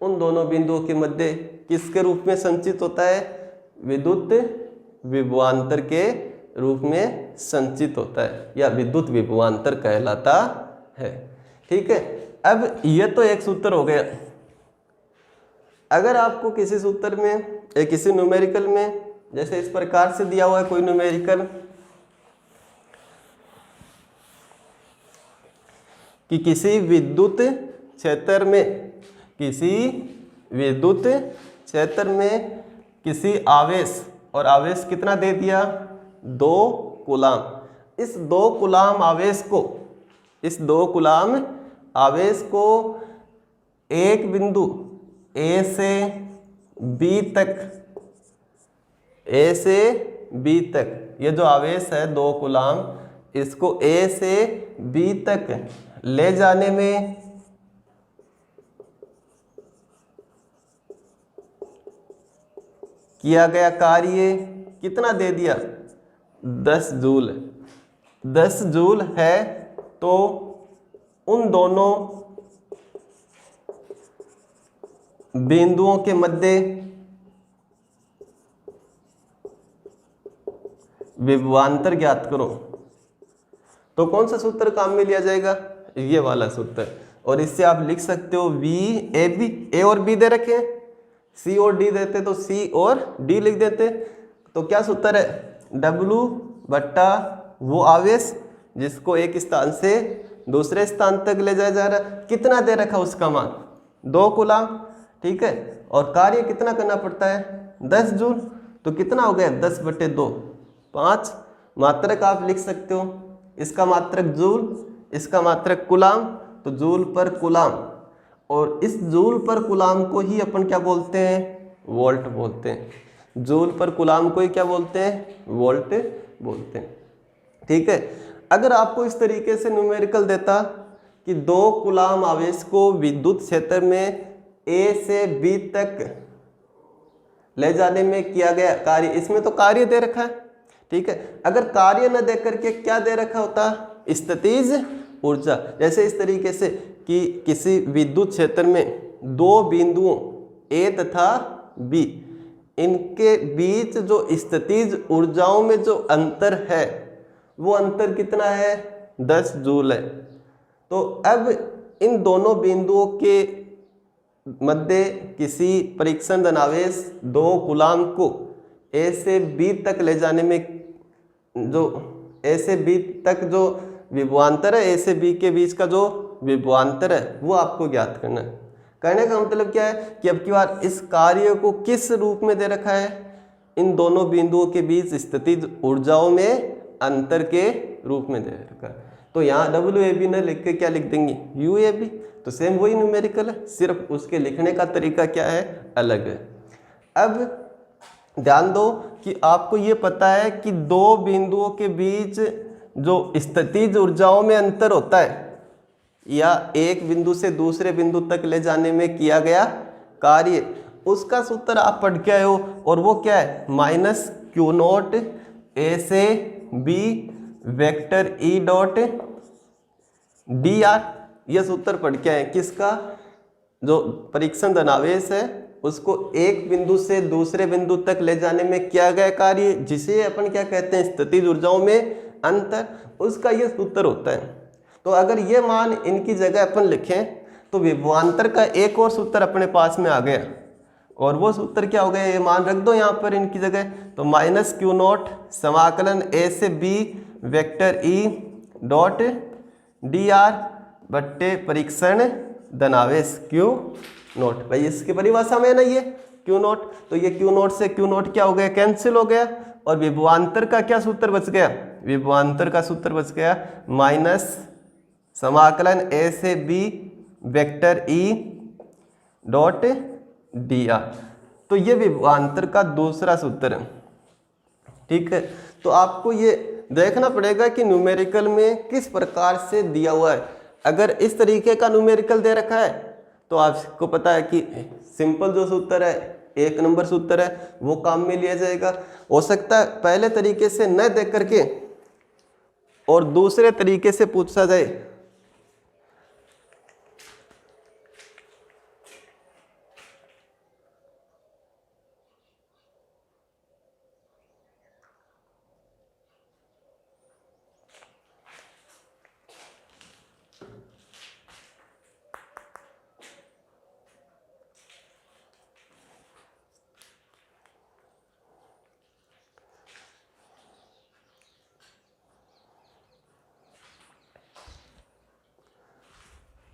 उन दोनों बिंदुओं के मध्य किसके रूप में संचित होता है, विद्युत विभवांतर के रूप में संचित होता है या विद्युत विभवांतर कहलाता है, ठीक है। अब ये तो एक सूत्र हो गया। अगर आपको किसी सूत्र में या किसी न्यूमेरिकल में जैसे इस प्रकार से दिया हुआ है कोई न्यूमेरिकल कि किसी विद्युत क्षेत्र में किसी विद्युत क्षेत्र में किसी आवेश, और आवेश कितना दे दिया 2 कूलाम। इस 2 कूलाम आवेश को, इस 2 कूलाम आवेश को एक बिंदु ए से बी तक, ए से बी तक, ये जो आवेश है 2 कूलाम, इसको ए से बी तक ले जाने में किया गया कार्य कितना दे दिया 10 जूल। 10 जूल है तो उन दोनों बिंदुओं के मध्य विभवांतर ज्ञात करो। तो कौन सा सूत्र काम में लिया जाएगा, ये वाला सूत्र। और इससे आप लिख सकते हो वी ए बी, ए और बी दे रखे हैं, सी और डी देते तो सी और डी लिख देते। तो क्या सूत्र है W बट्टा वो आवेश जिसको एक स्थान से दूसरे स्थान तक ले जाया जा रहा है, कितना दे रखा उसका मान 2 कूलाम, ठीक है। और कार्य कितना करना पड़ता है 10 जूल, तो कितना हो गया 10/2, 5। मात्रक आप लिख सकते हो, इसका मात्रक जूल, इसका मात्रक कूलाम, तो जूल पर कूलाम। और इस जूल पर कूलाम को ही अपन क्या बोलते हैं वोल्ट बोलते हैं। जूल पर कूलाम को ही क्या बोलते हैं वोल्ट बोलते हैं, ठीक है। अगर आपको इस तरीके से न्यूमेरिकल देता कि 2 कूलाम आवेश को विद्युत क्षेत्र में ए से बी तक ले जाने में किया गया कार्य, इसमें तो कार्य दे रखा है, ठीक है। अगर कार्य न दे करके क्या दे रखा होता स्थितिज ऊर्जा, जैसे इस तरीके से कि किसी विद्युत क्षेत्र में 2 बिंदुओं ए तथा बी, इनके बीच जो स्थितिज ऊर्जाओं में जो अंतर है वो अंतर कितना है 10 जूल है। तो अब इन दोनों बिंदुओं के मध्य किसी परीक्षण धनावेश 2 कूलाम को ए से बी तक ले जाने में, जो ए से बी तक जो विभवांतर है, ए से बी के बीच का जो विभवांतर है वो आपको ज्ञात करना है। कहने का मतलब क्या है कि अब की बार इस कार्य को किस रूप में दे रखा है, इन दोनों बिंदुओं के बीच स्थितिज ऊर्जाओं में अंतर के रूप में दे रखा है। तो यहाँ WAB न लिख के क्या लिख देंगे UAB, तो सेम वही न्यूमेरिकल है, सिर्फ उसके लिखने का तरीका क्या है अलग है। अब ध्यान दो कि आपको ये पता है कि 2 बिंदुओं के बीच जो स्थितिज ऊर्जाओं में अंतर होता है या एक बिंदु से दूसरे बिंदु तक ले जाने में किया गया कार्य, उसका सूत्र आप पढ़ के आए हो, और वो क्या है -Q0 ए से B vector E dot dr। यह सूत्र पढ़ के आए किसका, जो परीक्षण धनावेश है उसको एक बिंदु से दूसरे बिंदु तक ले जाने में किया गया कार्य, जिसे अपन क्या कहते हैं स्थितिज ऊर्जाओं में अंतर, उसका यह सूत्र होता है। तो अगर ये मान इनकी जगह अपन लिखें तो विभवांतर का एक और सूत्र अपने पास में आ गया, और वो सूत्र क्या हो गया, ये मान रख दो यहाँ पर इनकी जगह, तो -Q0 समाकलन ए से B vector E dot dr बट्टे परीक्षण धनावेश Q0। भाई इसकी परिभाषा में ना ये Q0, तो ये Q0 से Q0 क्या हो गया कैंसिल हो गया, और विभवांतर का क्या सूत्र बच गया, विभवांतर का सूत्र बच गया माइनस समाकलन ए से B vector E dot dr। तो ये विभवांतर का दूसरा सूत्र है, ठीक है। तो आपको ये देखना पड़ेगा कि न्यूमेरिकल में किस प्रकार से दिया हुआ है। अगर इस तरीके का न्यूमेरिकल दे रखा है तो आपको पता है कि सिंपल जो सूत्र है 1 नंबर सूत्र है वो काम में लिया जाएगा। हो सकता है पहले तरीके से न देख करके और दूसरे तरीके से पूछा जाए,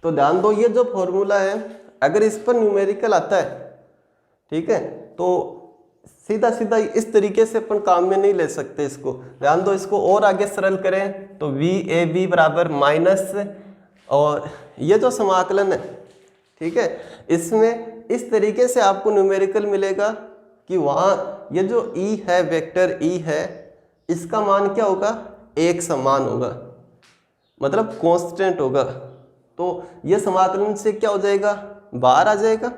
तो ध्यान दो, ये जो फॉर्मूला है अगर इस पर न्यूमेरिकल आता है, ठीक है, तो सीधा सीधा इस तरीके से अपन काम में नहीं ले सकते इसको। ध्यान दो, इसको और आगे सरल करें तो वी ए बी बराबर माइनस, और ये जो समाकलन है, ठीक है, इसमें इस तरीके से आपको न्यूमेरिकल मिलेगा कि वहाँ ये जो ई है, वेक्टर ई है, इसका मान क्या होगा, एक समान होगा, मतलब कांस्टेंट होगा। तो ये समाकलन से क्या हो जाएगा, बाहर आ जाएगा,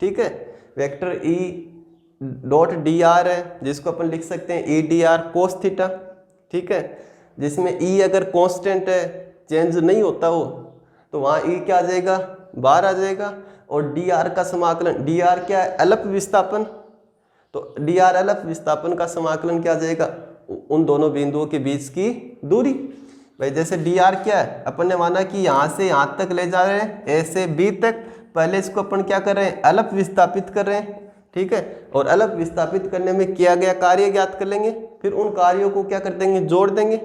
ठीक है। Vector E dot D are है, जिसको अपन लिख सकते हैं E D R cos theta, ठीक है, जिसमें ई अगर कांस्टेंट है, चेंज नहीं होता वो, तो वहाँ ई क्या आ जाएगा, बाहर आ जाएगा। और डी आर का समाकलन, डी आर क्या है, अलप विस्थापन, तो डी आर अलप विस्थापन का समाकलन क्या आ जाएगा, उन दोनों बिंदुओं के बीच की दूरी। भाई जैसे डी आर क्या है, अपन ने माना कि यहाँ से यहाँ तक ले जा रहे हैं, ए से बी तक, पहले इसको अपन क्या कर रहे हैं, अलप विस्थापित कर रहे हैं, ठीक है, और अलप विस्थापित करने में किया गया कार्य ज्ञात कर लेंगे, फिर उन कार्यों को क्या कर देंगे, जोड़ देंगे,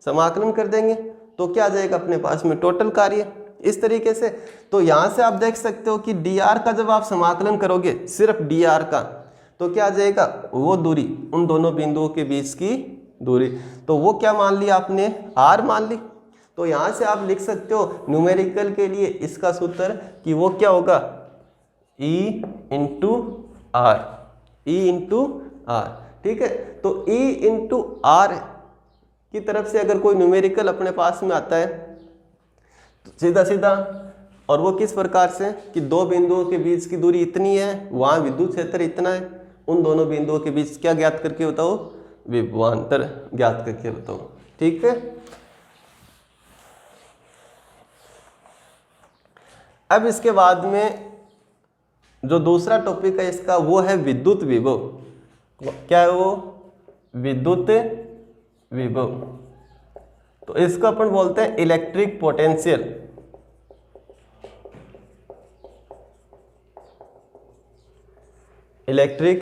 समाकलन कर देंगे, तो क्या आ जाएगा अपने पास में टोटल कार्य, इस तरीके से। तो यहाँ से आप देख सकते हो कि डी आर का जब आप समाकलन करोगे, सिर्फ डी आर का, तो क्या आ जाएगा, वो दूरी, उन दोनों बिंदुओं के बीच की दूरी, तो वो क्या मान लिया आपने, आर मान ली। तो यहाँ से आप लिख सकते हो न्यूमेरिकल के लिए इसका सूत्र कि वो क्या होगा, E into R, E into R, ठीक है। तो E इंटू आर की तरफ से अगर कोई न्यूमेरिकल अपने पास में आता है तो सीधा सीधा, और वो किस प्रकार से कि दो बिंदुओं के बीच की दूरी इतनी है, वहाँ विद्युत क्षेत्र इतना है, उन दोनों बिंदुओं के बीच क्या ज्ञात करके बताओ, विभवांतर ज्ञात करके बताओ, ठीक है। अब इसके बाद में जो दूसरा टॉपिक है इसका, वो है विद्युत विभव। क्या है वो, विद्युत विभव। तो इसको अपन बोलते हैं इलेक्ट्रिक पोटेंशियल। इलेक्ट्रिक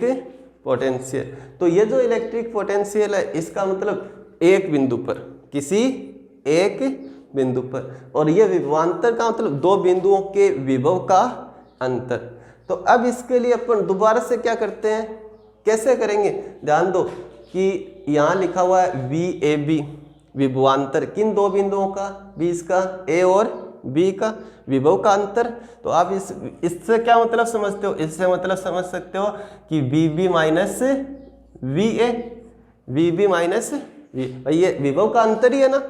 पोटेंशियल, तो ये जो इलेक्ट्रिक पोटेंशियल है, इसका मतलब एक बिंदु पर, किसी एक बिंदु पर, और ये विभवांतर का मतलब दो बिंदुओं के विभव का अंतर। तो अब इसके लिए अपन दोबारा से क्या करते हैं, कैसे करेंगे, ध्यान दो कि यहाँ लिखा हुआ है वी ए बी, विभवांतर किन दो बिंदुओं का, बीच का, ए और बी का विभव का अंतर। तो आप इससे क्या मतलब समझते हो, इससे मतलब समझ सकते हो कि B B minus V A, V B minus V, ये विभव का अंतर ही है ना,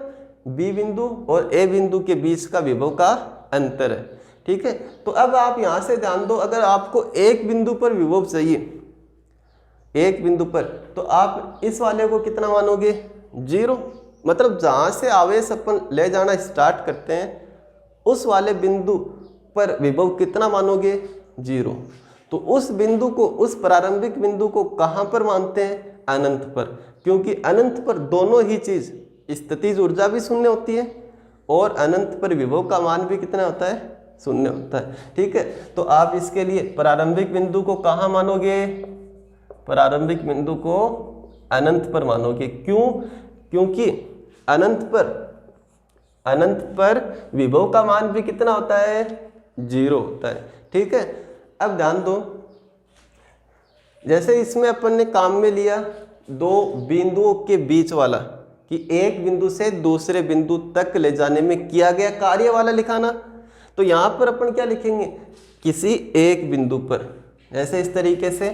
बी बिंदु और ए बिंदु के बीच का विभव का अंतर है, ठीक है। तो अब आप यहाँ से ध्यान दो, अगर आपको एक बिंदु पर विभव चाहिए, एक बिंदु पर, तो आप इस वाले को कितना मानोगे, 0, मतलब जहाँ से आवेश अपन ले जाना स्टार्ट करते हैं उस वाले बिंदु पर विभव कितना मानोगे, 0। तो उस बिंदु को, उस प्रारंभिक बिंदु को कहाँ पर मानते हैं, अनंत पर, क्योंकि अनंत पर दोनों ही चीज, स्थितिज ऊर्जा भी शून्य होती है और अनंत पर विभव का मान भी कितना होता है, शून्य होता है, ठीक है। तो आप इसके लिए प्रारंभिक बिंदु को कहाँ मानोगे, प्रारंभिक बिंदु को अनंत पर मानोगे। क्यों, क्योंकि अनंत पर विभव का मान भी कितना होता है, 0 होता है, ठीक है। अब ध्यान दो, जैसे इसमें अपन ने काम में लिया दो बिंदुओं के बीच वाला, कि एक बिंदु से दूसरे बिंदु तक ले जाने में किया गया कार्य वाला लिखाना, तो यहाँ पर अपन क्या लिखेंगे, किसी एक बिंदु पर, जैसे इस तरीके से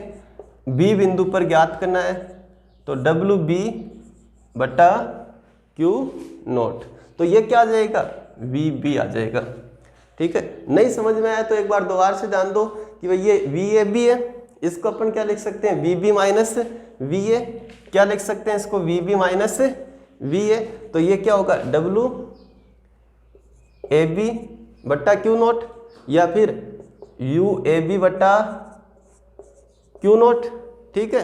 बी बिंदु पर ज्ञात करना है, तो डब्ल्यू बी बटा क्यू नोट, तो ये क्या आ जाएगा, वी बी आ जाएगा, ठीक है। नहीं समझ में आया तो एक बार दोबारा से जान दो कि भाई ये वी ए बी है, इसको अपन क्या लिख सकते हैं, V B minus V A, क्या लिख सकते हैं इसको, V B minus V A, तो ये क्या होगा, डब्ल्यू ए बी बट्टा क्यू नोट, या फिर यू ए बी बट्टा क्यू नोट, ठीक है।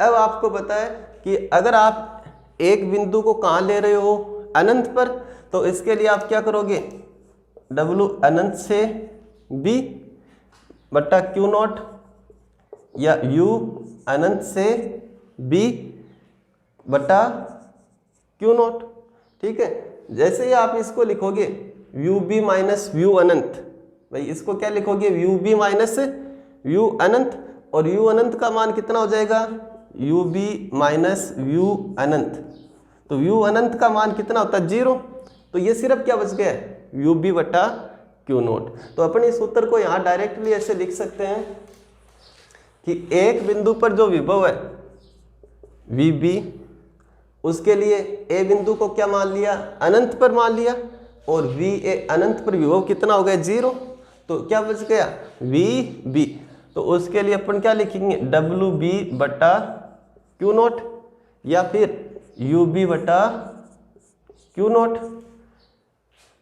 अब आपको पता है कि अगर आप एक बिंदु को कहाँ ले रहे हो, अनंत पर, तो इसके लिए आप क्या करोगे, डब्ल्यू अनंत से बी बट्टा क्यू नोट, या यू अनंत से बी बटा क्यू नोट, ठीक है। जैसे ही आप इसको लिखोगे व्यू बी माइनस व्यू अनंत। भाई इसको क्या लिखोगे, व्यू बी माइनस व्यू अनंत, और व्यू अनंत का मान कितना हो जाएगा, यू बी माइनस व्यू अनंत। तो व्यू अनंत का मान कितना होता है, 0। तो ये सिर्फ क्या बच गया, व्यू बी बटा क्यू नोट। तो अपन इस सूत्र को यहाँ डायरेक्टली ऐसे लिख सकते हैं कि एक बिंदु पर जो विभव है वी बी, उसके लिए ए बिंदु को क्या मान लिया, अनंत पर मान लिया, और वी ए अनंत पर विभव कितना हो गया, 0। तो क्या बच गया, वी बी। तो उसके लिए अपन क्या लिखेंगे, डब्ल्यू बी बटा क्यू नोट, या फिर यू बी बटा क्यू नोट।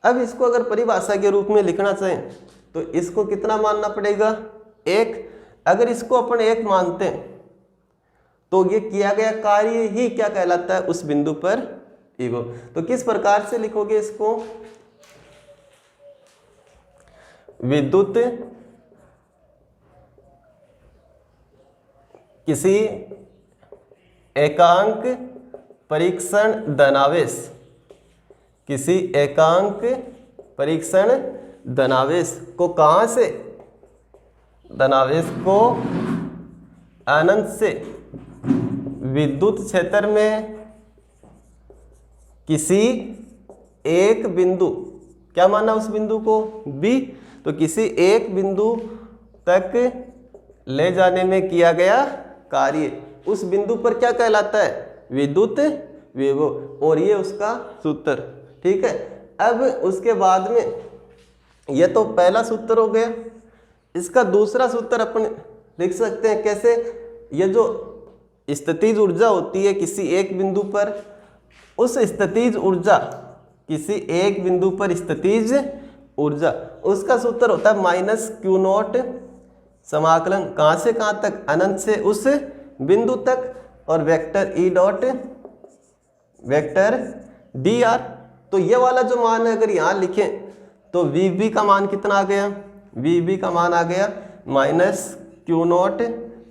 अब इसको अगर परिभाषा के रूप में लिखना चाहें तो इसको कितना मानना पड़ेगा, 1। अगर इसको अपन 1 मानते हैं तो ये किया गया कार्य ही क्या कहलाता है, उस बिंदु पर विभव। तो किस प्रकार से लिखोगे इसको, विद्युत किसी एकांक परीक्षण धनावेश, किसी एकांक परीक्षण धनावेश को कहाँ से, धनावेश को अनंत से विद्युत क्षेत्र में किसी एक बिंदु, क्या माना उस बिंदु को, बी। तो किसी एक बिंदु तक ले जाने में किया गया कार्य उस बिंदु पर क्या कहलाता है, विद्युत विभव, और ये उसका सूत्र। ठीक है। अब उसके बाद में ये तो पहला सूत्र हो गया। इसका दूसरा सूत्र अपन लिख सकते हैं कैसे, ये जो स्थितिज ऊर्जा होती है किसी एक बिंदु पर, उस स्थितिज ऊर्जा, किसी एक बिंदु पर स्थितिज ऊर्जा, उसका सूत्र होता है माइनस क्यू नॉट समाकलन कहाँ से कहाँ तक, अनंत से उस बिंदु तक, और vector E dot vector D R. तो ये वाला जो मान है अगर यहाँ लिखें तो वी बी का मान कितना आ गया, वी बी का मान आ गया माइनस क्यू नॉट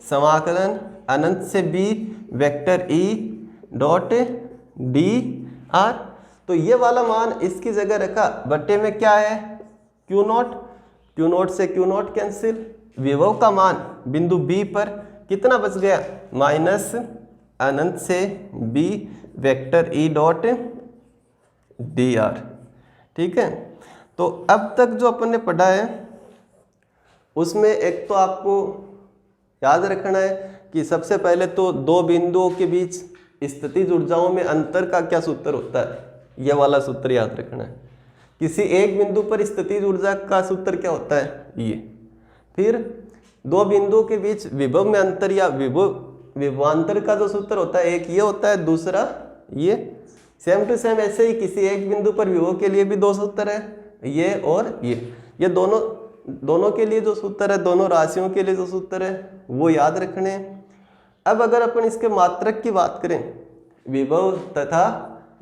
समाकलन अनंत से B vector E dot D R. तो ये वाला मान इसकी जगह रखा, बट्टे में क्या है, क्यू नॉट, क्यू नॉट से क्यू नॉट कैंसिल, विभव का मान बिंदु बी पर कितना बच गया, माइनस अनंत से B vector E dot D R. ठीक है। तो अब तक जो अपन ने पढ़ा है उसमें एक तो आपको याद रखना है कि सबसे पहले तो दो बिंदुओं के बीच स्थितिज ऊर्जाओं में अंतर का क्या सूत्र होता है, यह वाला सूत्र याद रखना है। किसी एक बिंदु पर स्थितिज ऊर्जा का सूत्र क्या होता है, ये। फिर दो बिंदुओं के बीच विभव में अंतर या विभवांतर का जो सूत्र होता है, एक ये होता है, दूसरा ये। सेम टू सेम ऐसे ही किसी एक बिंदु पर विभव के लिए भी दो सूत्र है, ये और ये दोनों के लिए जो सूत्र है, दोनों राशियों के लिए जो सूत्र है वो याद रखने हैं। अब अगर अपन इसके मात्रक की बात करें, विभव तथा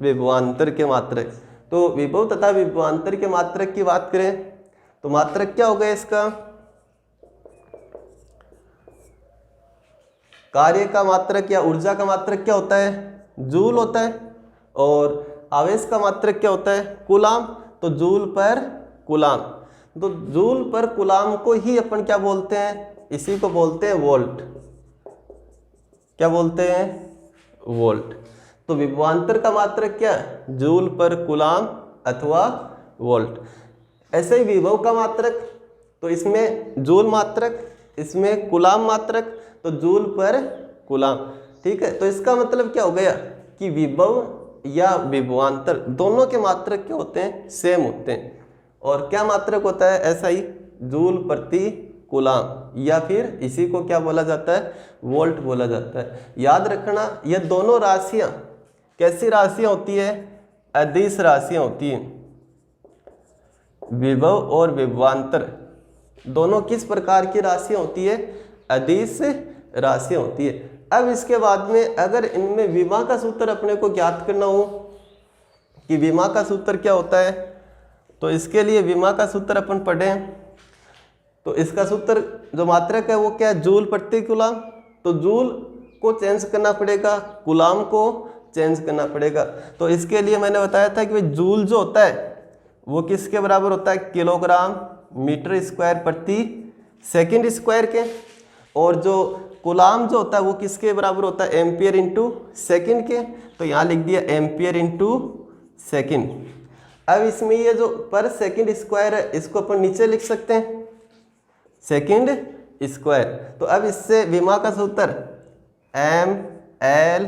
विभवांतर के मात्रक, तो विभव तथा विभवांतर के मात्रक की बात करें तो मात्रक क्या होगा इसका, कार्य का मात्रक या ऊर्जा का मात्रक क्या होता है, जूल होता है, और आवेश का मात्रक क्या होता है, कूलाम। तो जूल पर कूलाम, तो जूल पर कूलाम को ही अपन क्या बोलते हैं, इसी को बोलते हैं वोल्ट। क्या बोलते हैं, वोल्ट। तो विभवांतर का मात्रक क्या है, जूल पर कूलाम अथवा वोल्ट। ऐसे ही विभव का मात्रक, तो इसमें जूल मात्रक, इसमें कूलाम मात्रक, तो जूल पर कूलाम। ठीक है। तो इसका मतलब क्या हो गया कि विभव या विभवांतर दोनों के मात्रक क्या होते हैं, सेम होते हैं। और क्या मात्रक होता है, ऐसा ही जूल प्रति कूलाम, या फिर इसी को क्या बोला जाता है, वोल्ट बोला जाता है। याद रखना ये दोनों राशियां कैसी राशियां होती है, अदिश राशियां होती हैं। विभव और विभवांतर दोनों किस प्रकार की राशियां होती है, अदिश राशियां होती है। अब इसके बाद में अगर इनमें विमा का सूत्र अपने को ज्ञात करना हो कि विमा का सूत्र क्या होता है, तो इसके लिए विमा का सूत्र अपन पढ़ें तो इसका सूत्र जो मात्रक है वो क्या है, जूल प्रति कूलाम। तो जूल को चेंज करना पड़ेगा, कूलाम को चेंज करना पड़ेगा। तो इसके लिए मैंने बताया था कि जूल जो होता है वो किसके बराबर होता है, किलोग्राम मीटर स्क्वायर प्रति सेकंड स्क्वायर के। और जो कूलाम जो होता है वो किसके बराबर होता है, एम्पियर इंटू सेकेंड के। तो यहाँ लिख दिया एम्पियर इंटू सेकेंड। अब इसमें ये जो पर सेकंड स्क्वायर है इसको अपन नीचे लिख सकते हैं सेकंड स्क्वायर। तो अब इससे विमा का सूत्र एम एल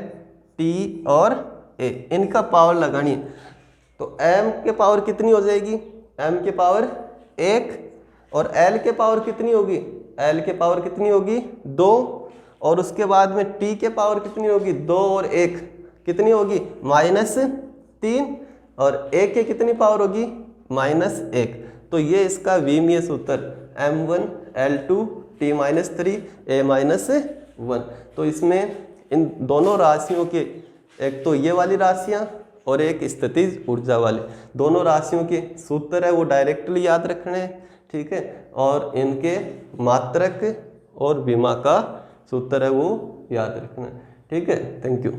टी और ए, इनका पावर लगानी है। तो एम के पावर कितनी हो जाएगी, एम के पावर 1 और एल के पावर कितनी होगी, एल के पावर कितनी होगी 2 और उसके बाद में टी के पावर कितनी होगी 2 और 1 कितनी होगी -3 और ए के कितनी पावर होगी -1। तो ये इसका विमीय सूत्र m1 L2 T-3 A-1। तो इसमें इन दोनों राशियों के, एक तो ये वाली राशियाँ और एक स्थितिज ऊर्जा वाले, दोनों राशियों के सूत्र है वो डायरेक्टली याद रखने हैं, ठीक है। और इनके मात्रक और विमा का सूत्र है वो याद रखना है, ठीक है। Thank you.